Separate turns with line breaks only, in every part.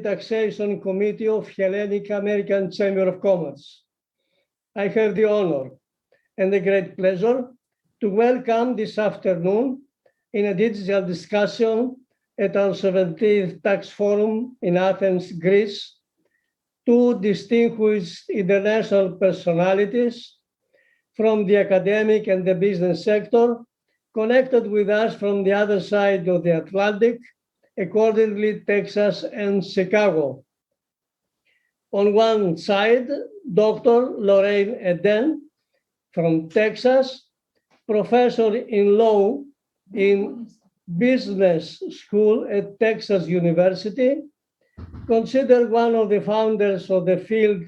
Taxation Committee of Hellenic American Chamber of Commerce. I have the honor and the great pleasure to welcome this afternoon in a digital discussion at our 17th Tax Forum in Athens, Greece, two distinguished international personalities from the academic and the business sector, connected with us from the other side of the Atlantic, accordingly Texas and Chicago. On one side, Dr. Lorraine from Texas, professor in law in business school at Texas University, considered one of the founders of the field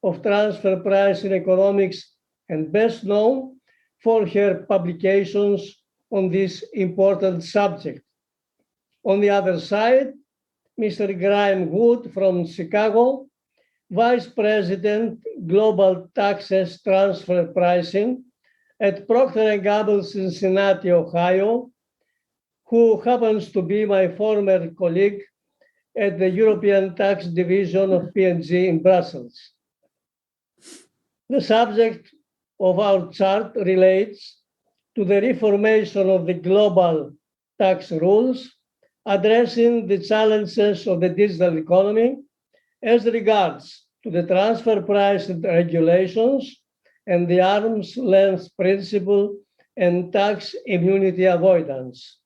of transfer pricing economics and best known for her publications on this important subject. On the other side, Mr. Graeme from Chicago, Vice President, Global Taxes Transfer Pricing at Procter & Gamble, Cincinnati, Ohio, who happens to be my former colleague at the European Tax Division of P&G in Brussels. The subject of our chart relates to the reformation of the global tax rules, addressing the challenges of the digital economy as regards to the transfer price regulations and the arm's length principle and tax immunity avoidance.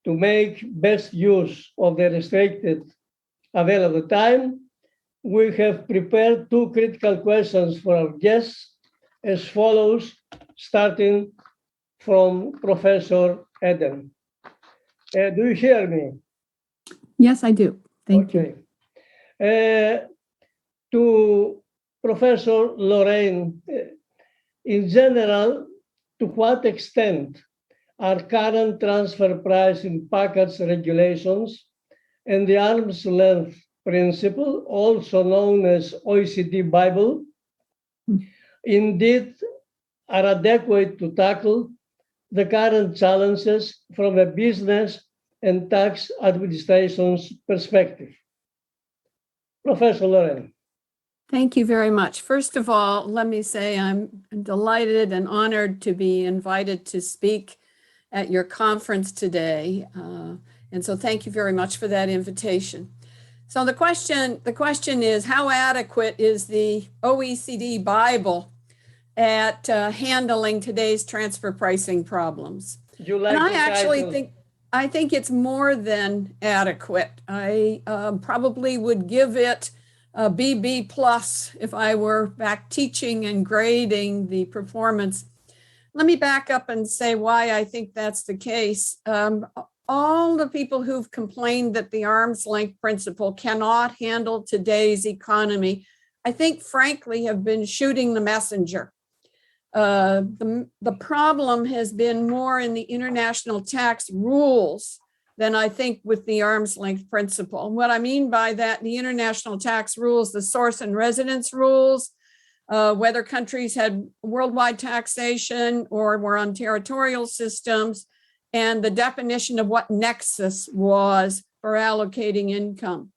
To make best use of the restricted available time, we have prepared two critical questions for our guests as follows, starting from Professor Eden. Do you hear me?
Yes, I do. Thank you.
To Professor Lorraine, in general, to what extent are current transfer pricing package regulations and the arm's length principle, also known as OECD Bible, indeed are adequate to tackle the current challenges from a business and tax administration's perspective? Professor Lorraine.
Thank you very much. First of all, let me say I'm delighted and honored to be invited to speak at your conference today. And so thank you very much for that invitation. So the question is, how adequate is the OECD Bible at handling today's transfer pricing problems? And I think it's more than adequate. I probably would give it a BB plus if I were back teaching and grading the performance. Let me back up and say why I think that's the case. All the people who've complained that the arm's length principle cannot handle today's economy, I think frankly have been shooting the messenger. The problem has been more in the international tax rules than I think with the arm's length principle. And what I mean by that, the international tax rules, the source and residence rules, whether countries had worldwide taxation or were on territorial systems, and the definition of what nexus was for allocating income.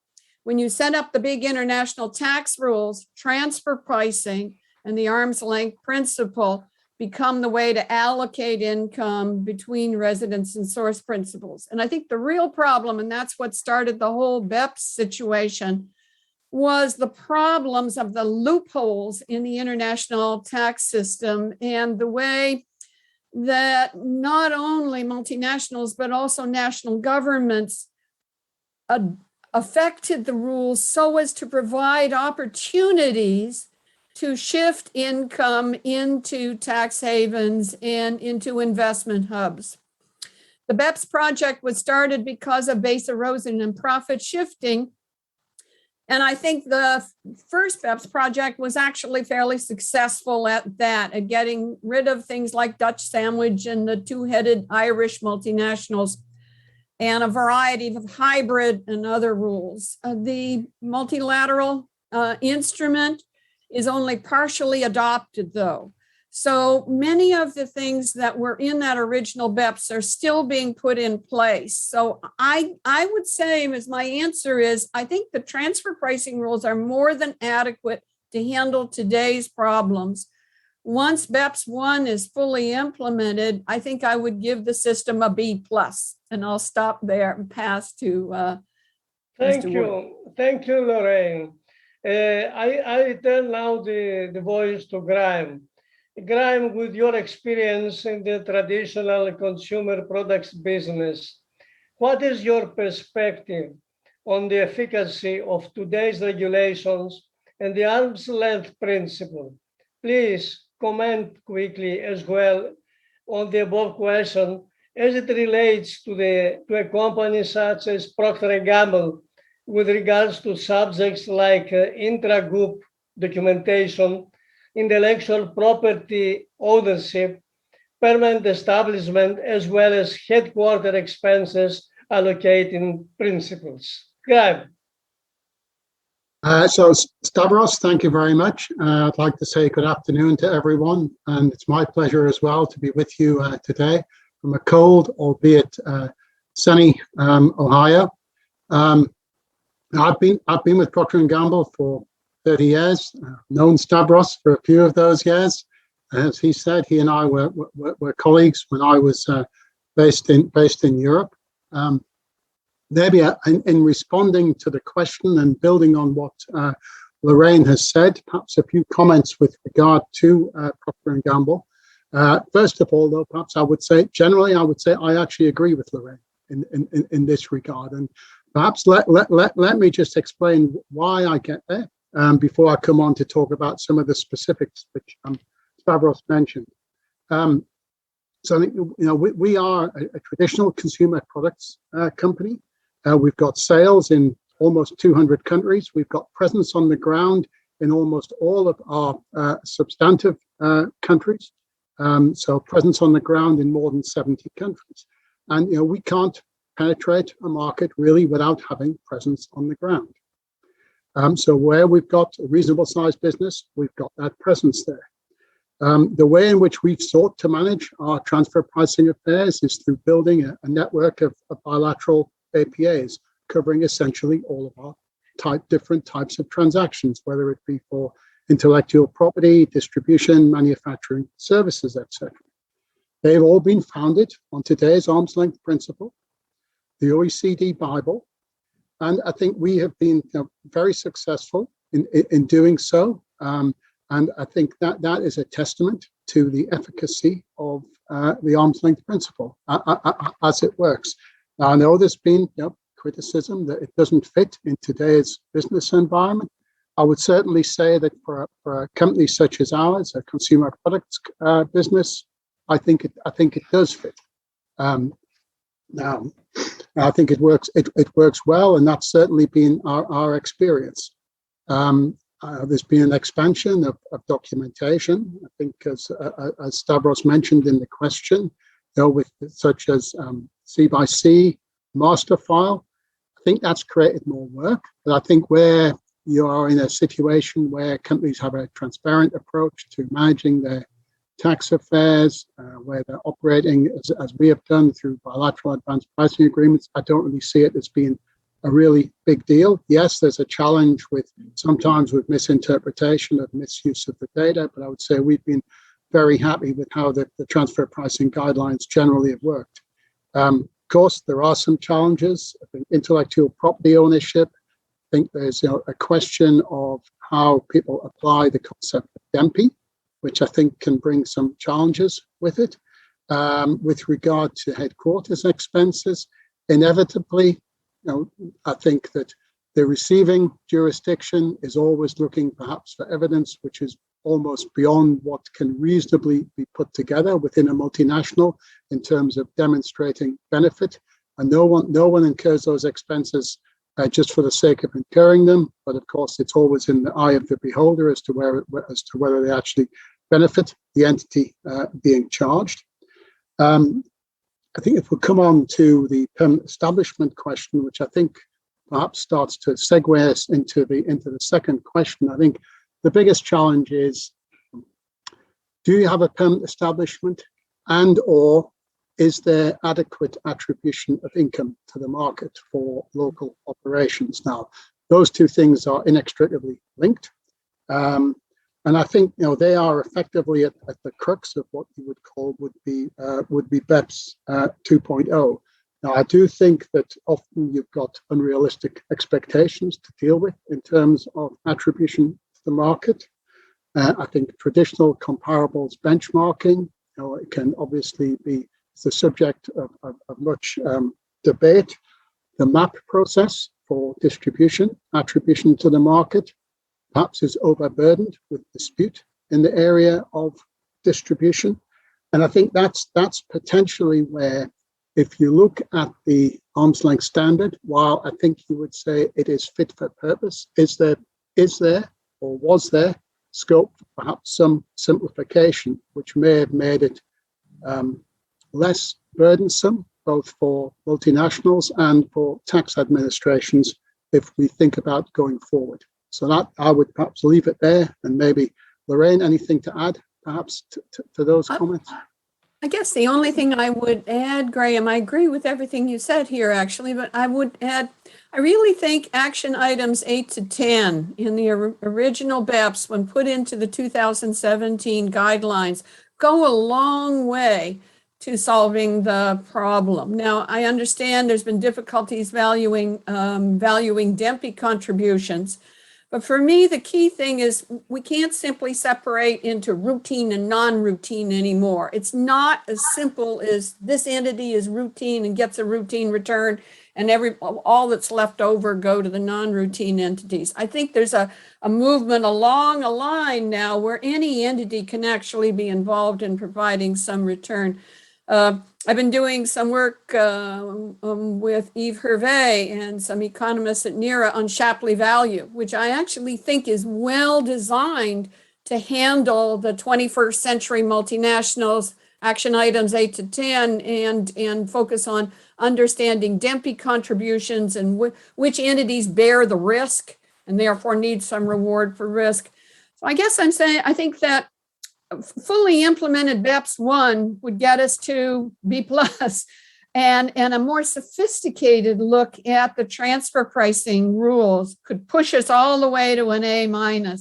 When you set up the big international tax rules, transfer pricing and the arm's length principle become the way to allocate income between residence and source principles. And I think the real problem, and that's what started the whole BEPS situation, was the problems of the loopholes in the international tax system and the way that not only multinationals, but also national governments affected the rules so as to provide opportunities to shift income into tax havens and into investment hubs. The BEPS project was started because of base erosion and profit shifting. And I think the first BEPS project was actually fairly successful at that, at getting rid of things like Dutch sandwich and the two-headed Irish multinationals and a variety of hybrid and other rules. The multilateral instrument is only partially adopted, though. So many of the things that were in that original BEPS are still being put in place. So I would say, as my answer is, I think the transfer pricing rules are more than adequate to handle today's problems. Once BEPS 1 is fully implemented, I think I would give the system a B+, and I'll stop there and pass to
Thank
Mr.
you.
Wood.
Thank you, Lorraine. I return now the voice to Graeme. Graeme, with your experience in the traditional consumer products business, what is your perspective on the efficacy of today's regulations and the arm's length principle? Please comment quickly as well on the above question as it relates to a company such as Procter & Gamble with regards to subjects like intra-group documentation, intellectual property ownership, permanent establishment, as well as headquarter expenses allocating principles. Graeme.
So Stavros, thank you very much. I'd like to say good afternoon to everyone, and it's my pleasure as well to be with you today from a cold, albeit sunny Ohio. I've been with Procter & Gamble for 30 years, known Stavros for a few of those years. As he said, he and I were colleagues when I was based in Europe. Maybe in responding to the question and building on what Lorraine has said, perhaps a few comments with regard to Procter & Gamble. First of all, though, perhaps I would say, generally, I actually agree with Lorraine in this regard. And perhaps let me just explain why I get there before I come on to talk about some of the specifics which Stavros mentioned. So I think, we are a traditional consumer products company. We've got sales in almost 200 countries. We've got presence on the ground in almost all of our substantive countries. So presence on the ground in more than 70 countries. And, we can't penetrate a market really without having presence on the ground. So where we've got a reasonable sized business, we've got that presence there. The way in which we've sought to manage our transfer pricing affairs is through building a network of bilateral APAs covering essentially all of our different types of transactions, whether it be for intellectual property, distribution, manufacturing, services, etc. They've all been founded on today's arm's length principle, the OECD Bible, and I think we have been very successful in doing so. And I think that is a testament to the efficacy of the arm's length principle as it works. Now, I know there's been criticism that it doesn't fit in today's business environment. I would certainly say that for a company such as ours, a consumer products business, I think it does fit. Now, I think it works well, and that's certainly been our experience. There's been an expansion of documentation. I think, as Stavros mentioned in the question, with such as C by C, master file. I think that's created more work. But I think where you are in a situation where companies have a transparent approach to managing their tax affairs, where they're operating as we have done through bilateral advanced pricing agreements, I don't really see it as being a really big deal. Yes, there's a challenge sometimes with misinterpretation of misuse of the data, but I would say we've been very happy with how the transfer pricing guidelines generally have worked. Of course, there are some challenges. I think intellectual property ownership. I think there's a question of how people apply the concept of DEMPI, which I think can bring some challenges with it. With regard to headquarters expenses, inevitably, I think that the receiving jurisdiction is always looking perhaps for evidence which is almost beyond what can reasonably be put together within a multinational in terms of demonstrating benefit. And no one incurs those expenses just for the sake of incurring them. But of course, it's always in the eye of the beholder as to whether they actually benefit the entity being charged. I think if we come on to the permanent establishment question, which I think perhaps starts to segue us into the second question, I think the biggest challenge is Do you have a permanent establishment, and or is there adequate attribution of income to the market for local operations? Now, those two things are inextricably linked. And I think they are effectively at the crux of what you would call would be BEPS 2.0. Now, I do think that often you've got unrealistic expectations to deal with in terms of attribution to the market. I think traditional comparables benchmarking, it can obviously be the subject of much debate. The MAP process for distribution, attribution to the market, perhaps is overburdened with dispute in the area of distribution. And I think that's potentially where, if you look at the arm's length standard, while I think you would say it is fit for purpose, is there or was there scope for perhaps some simplification, which may have made it less burdensome, both for multinationals and for tax administrations, if we think about going forward. So that I would perhaps leave it there, and maybe Lorraine, anything to add perhaps to those comments?
I guess the only thing I would add, Graeme, I agree with everything you said here, actually, but I would add, I really think action items 8 to 10 in the original BEPS, when put into the 2017 guidelines, go a long way to solving the problem. Now, I understand there's been difficulties valuing DEMPI contributions, but for me, the key thing is we can't simply separate into routine and non-routine anymore. It's not as simple as this entity is routine and gets a routine return, and all that's left over go to the non-routine entities. I think there's a movement along a line now where any entity can actually be involved in providing some return. I've been doing some work with Yves Hervé and some economists at NERA on Shapley value, which I actually think is well designed to handle the 21st century multinationals, action items 8 to 10, and focus on understanding DEMPI contributions and which entities bear the risk and therefore need some reward for risk. So I guess I'm saying, I think that fully implemented BEPS 1 would get us to B+, and a more sophisticated look at the transfer pricing rules could push us all the way to an A-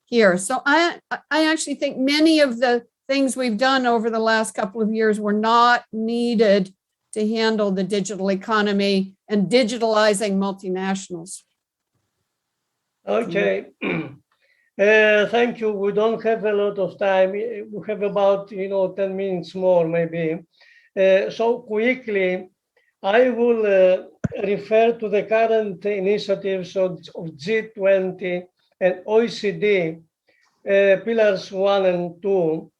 here. So I actually think many of the things we've done over the last couple of years were not needed to handle the digital economy and digitalizing multinationals.
Okay. Thank you. We don't have a lot of time. We have about 10 minutes more maybe. So quickly, I will refer to the current initiatives of G20 and OECD, pillars 1 and 2,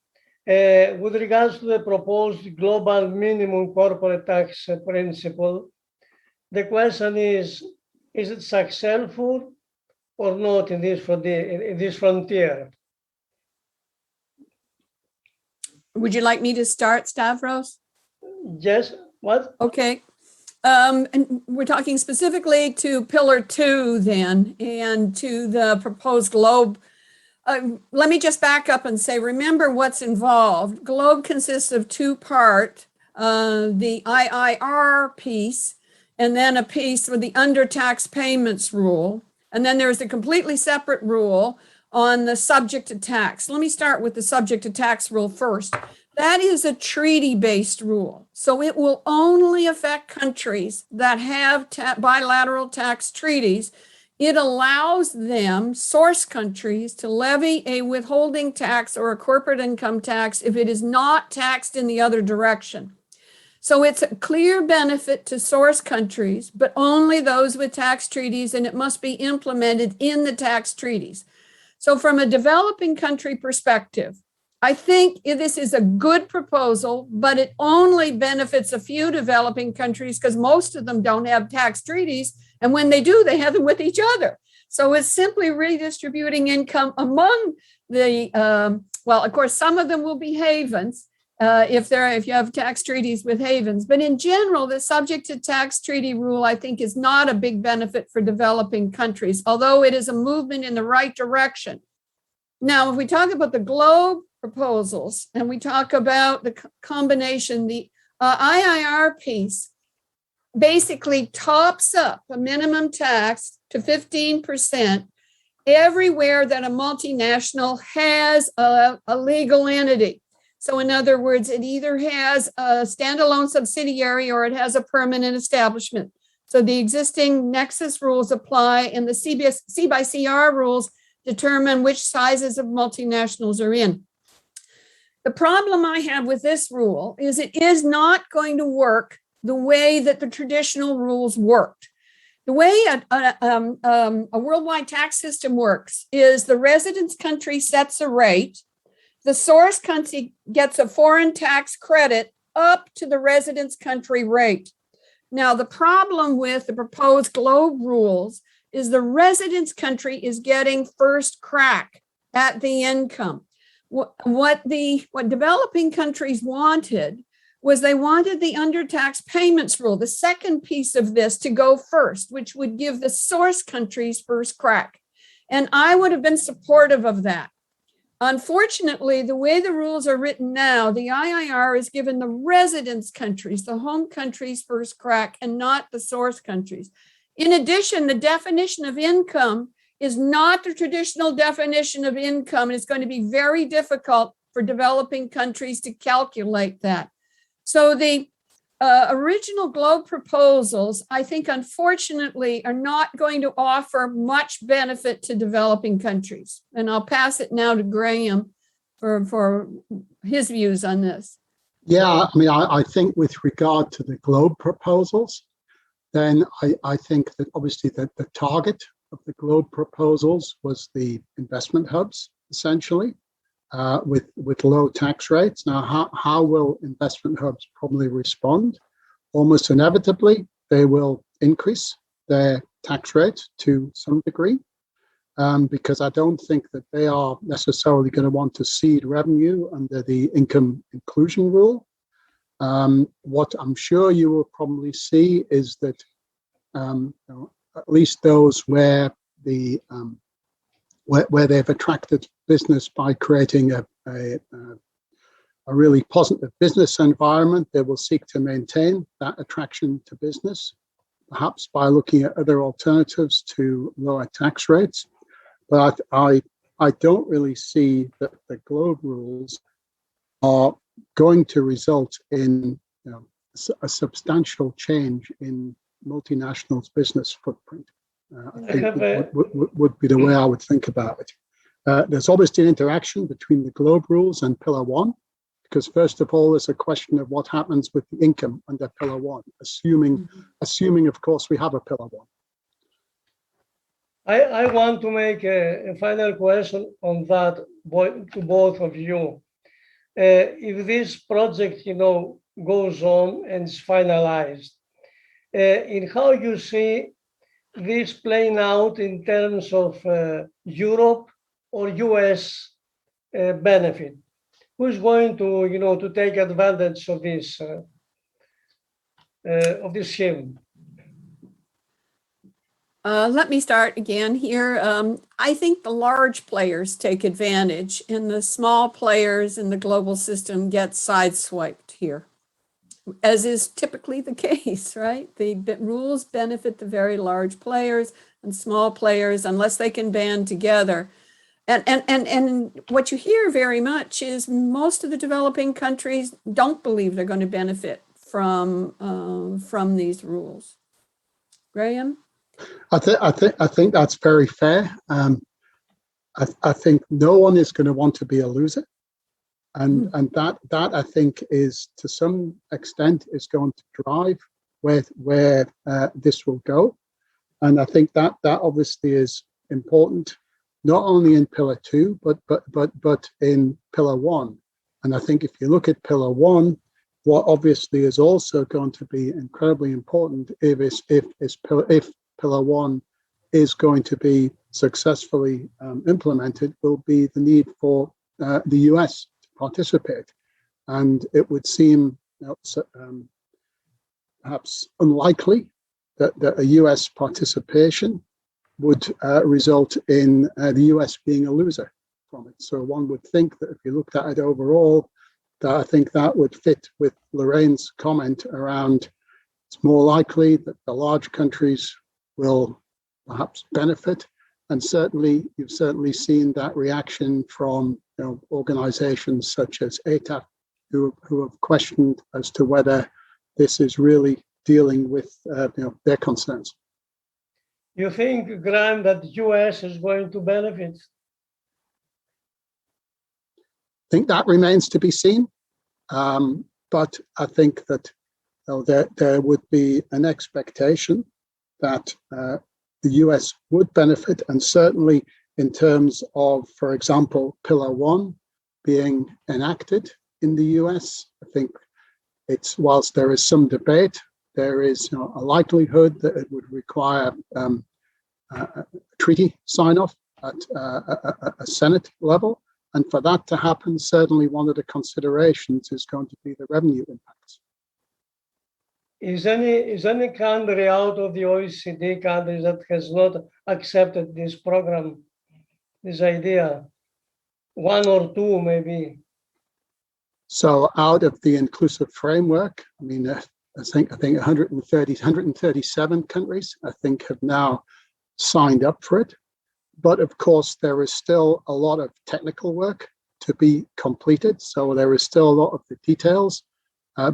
with regards to the proposed global minimum corporate tax principle. The question is it successful or not in this frontier?
Would you like me to start, Stavros?
Yes. What?
Okay. And we're talking specifically to Pillar 2 then, and to the proposed GLOBE. Let me just back up and say, remember what's involved. GLOBE consists of two parts, the IIR piece, and then a piece with the under tax payments rule. And then there's a completely separate rule on the subject to tax. Let me start with the subject to tax rule first. That is a treaty-based rule. So it will only affect countries that have bilateral tax treaties. It allows them, source countries, to levy a withholding tax or a corporate income tax if it is not taxed in the other direction. So it's a clear benefit to source countries, but only those with tax treaties, and it must be implemented in the tax treaties. So from a developing country perspective, I think this is a good proposal, but it only benefits a few developing countries because most of them don't have tax treaties. And when they do, they have them with each other. So it's simply redistributing income among the, well, of course, some of them will be havens. If you have tax treaties with havens, but in general, the subject to tax treaty rule, I think, is not a big benefit for developing countries, although it is a movement in the right direction. Now, if we talk about the GLOBE proposals and we talk about the combination, the IIR piece basically tops up a minimum tax to 15% everywhere that a multinational has a legal entity. So in other words, it either has a standalone subsidiary or it has a permanent establishment. So the existing nexus rules apply and the C by CR rules determine which sizes of multinationals are in. The problem I have with this rule is it is not going to work the way that the traditional rules worked. The way a worldwide tax system works is the residence country sets a rate, the source country gets a foreign tax credit up to the residence country rate. Now, the problem with the proposed globe rules is the residence country is getting first crack at the income. What developing countries wanted was they wanted the undertax payments rule, the second piece of this, to go first, which would give the source countries first crack. And I would have been supportive of that. Unfortunately, the way the rules are written now, the IIR is given the residence countries, the home countries first crack, and not the source countries. In addition, the definition of income is not the traditional definition of income. And it's going to be very difficult for developing countries to calculate that. So the original globe proposals, I think, unfortunately, are not going to offer much benefit to developing countries. And I'll pass it now to Graeme for his views on this.
Yeah, I mean, I think with regard to the globe proposals, then I think that obviously the target of the globe proposals was the investment hubs, essentially. With low tax rates. Now, how will investment hubs probably respond? Almost inevitably, they will increase their tax rate to some degree, because I don't think that they are necessarily going to want to cede revenue under the income inclusion rule. What I'm sure you will probably see is that at least those where they've attracted business by creating a really positive business environment, they will seek to maintain that attraction to business, perhaps by looking at other alternatives to lower tax rates. But I don't really see that the globe rules are going to result in a substantial change in multinationals' business footprint. I think would be the way I would think about it. There's obviously an interaction between the globe rules and Pillar 1, because first of all, there's a question of what happens with the income under Pillar 1, assuming of course, we have a Pillar 1.
I want to make a final question on that to both of you. If this project, goes on and is finalized, in how you see this playing out in terms of Europe or US benefit? Who's going to take advantage of this scheme?
Let me start again here. I think the large players take advantage and the small players in the global system get sideswiped here, as is typically the case, right? The rules benefit the very large players, and small players, unless they can band together. And what you hear very much is most of the developing countries don't believe they're going to benefit from these rules. Graeme?
I think that's very fair. I think no one is going to want to be a loser. And that I think is, to some extent, is going to drive where this will go. And I think that obviously is important, not only in Pillar 2, but in Pillar 1. And I think if you look at Pillar 1, what obviously is also going to be incredibly important if Pillar 1 is going to be successfully implemented, will be the need for the US to participate. And it would seem perhaps unlikely that a US participation would result in the US being a loser. from it. So one would think that if you looked at it overall, that I think that would fit with Lorraine's comment around it's more likely that the large countries will perhaps benefit. And certainly, you've certainly seen that reaction from organizations such as ATAP, who have questioned as to whether this is really dealing with their concerns.
You think, Graeme, that the US is going to benefit?
I think that remains to be seen. But I think that there would be an expectation that the US would benefit, and certainly in terms of, for example, Pillar 1 being enacted in the US. I think whilst there is some debate, there is a likelihood that it would require a treaty sign-off at a Senate level. And for that to happen, certainly one of the considerations is going to be the revenue impacts.
Is any country out of the OECD countries that has not accepted this program, this idea? One or two, maybe.
So out of the inclusive framework, I mean, I think 137 countries, I think, have now signed up for it. But of course, there is still a lot of technical work to be completed. So there is still a lot of the details,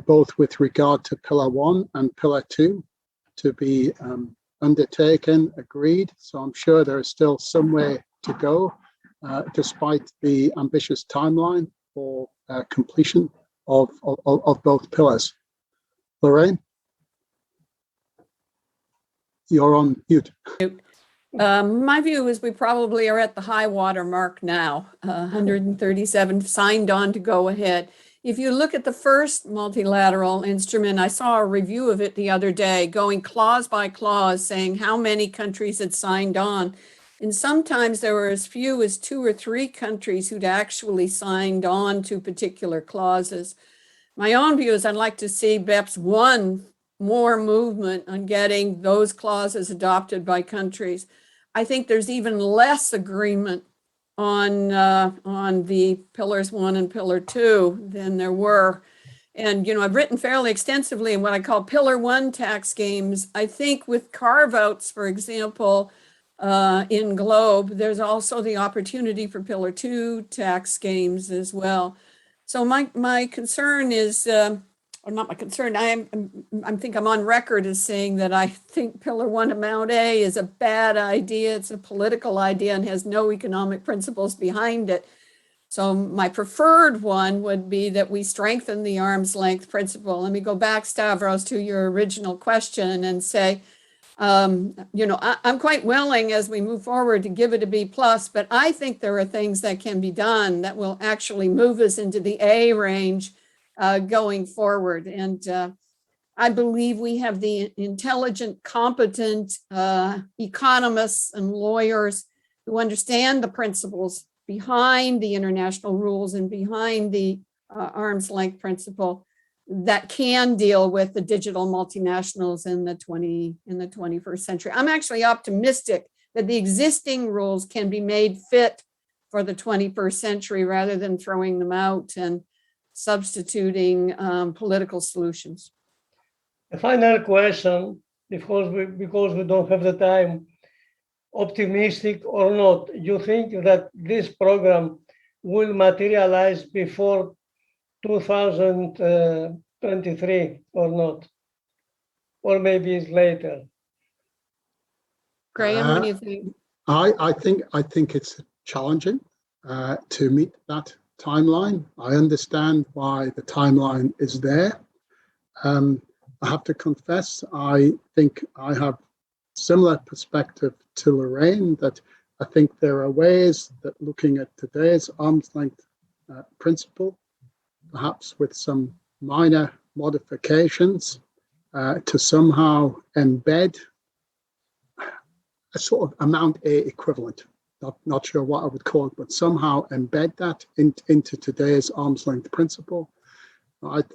both with regard to Pillar 1 and Pillar 2, to be undertaken, agreed. So I'm sure there is still some way to go, despite the ambitious timeline for completion of both pillars. Lorraine, you're on mute.
My view is we probably are at the high water mark now, 137 signed on to go ahead. If you look at the first multilateral instrument, I saw a review of it the other day, going clause by clause, saying how many countries had signed on. And sometimes there were as few as 2 or 3 countries who'd actually signed on to particular clauses. My own view is I'd like to see perhaps one more movement on getting those clauses adopted by countries. I think there's even less agreement on the pillars 1 and pillar 2 than there were. And, I've written fairly extensively in what I call pillar 1 tax schemes. I think with carve-outs, for example, in Globe, there's also the opportunity for pillar 2 tax schemes as well. So my concern is, or not my concern, I think I'm on record as saying that I think Pillar 1 Amount A is a bad idea. It's a political idea and has no economic principles behind it. So my preferred one would be that we strengthen the arm's length principle. Let me go back, Stavros, to your original question and say, I'm quite willing as we move forward to give it a B+, but I think there are things that can be done that will actually move us into the A range going forward. And I believe we have the intelligent, competent economists and lawyers who understand the principles behind the international rules and behind the arm's length principle that can deal with the digital multinationals in the 21st century. I'm actually optimistic that the existing rules can be made fit for the 21st century rather than throwing them out and substituting political solutions.
A final question, because we don't have the time, optimistic or not, you think that this program will materialize before 2023 or not? Or maybe it's later?
Graeme, what do you think?
I think it's challenging to meet that timeline. I understand why the timeline is there. I have to confess, I think I have similar perspective to Lorraine, that I think there are ways that looking at today's arm's length principle, perhaps with some minor modifications, to somehow embed a sort of Amount A equivalent. Not sure what I would call it, but somehow embed that into today's arm's length principle.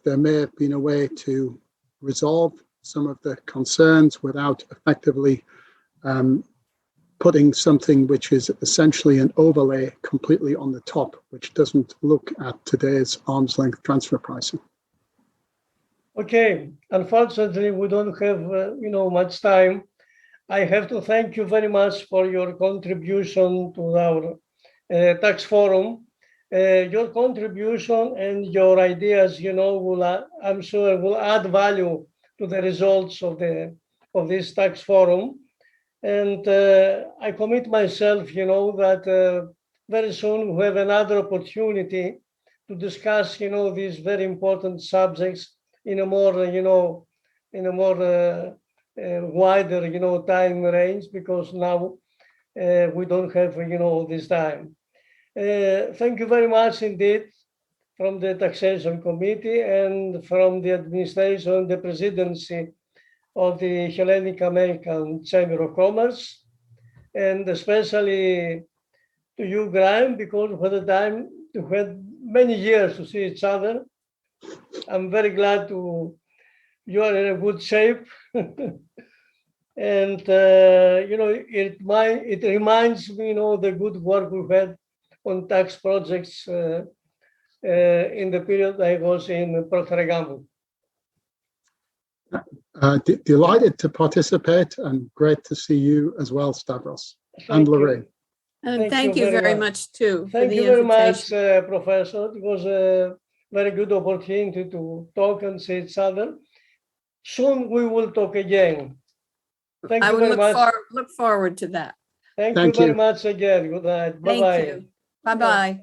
There may have been a way to resolve some of the concerns without effectively putting something which is essentially an overlay completely on the top, which doesn't look at today's arm's length transfer pricing.
Okay, unfortunately, we don't have much time. I have to thank you very much for your contribution to our tax forum. Your contribution and your ideas, I'm sure will add value to the results of this tax forum. And I commit myself, that very soon we have another opportunity to discuss, these very important subjects in a more, wider, time range, because now we don't have, this time. Thank you very much indeed from the Taxation Committee and from the administration, the presidency of the Hellenic American Chamber of Commerce, and especially to you, Graeme, because for the time we had many years to see each other. I'm very glad you are in a good shape. And, it reminds me, the good work we had on tax projects in the period I was in Procter & Gamble.
Delighted to participate, and great to see you as well, Stavros, and Lorraine.
And thank you very much too.
Thank you very much, Professor. It was a very good opportunity to talk and see each other. Soon we will talk again. Thank you very much.
Look forward to that.
Thank you very much again. Good night. Bye-bye.
Thank you. Bye-bye.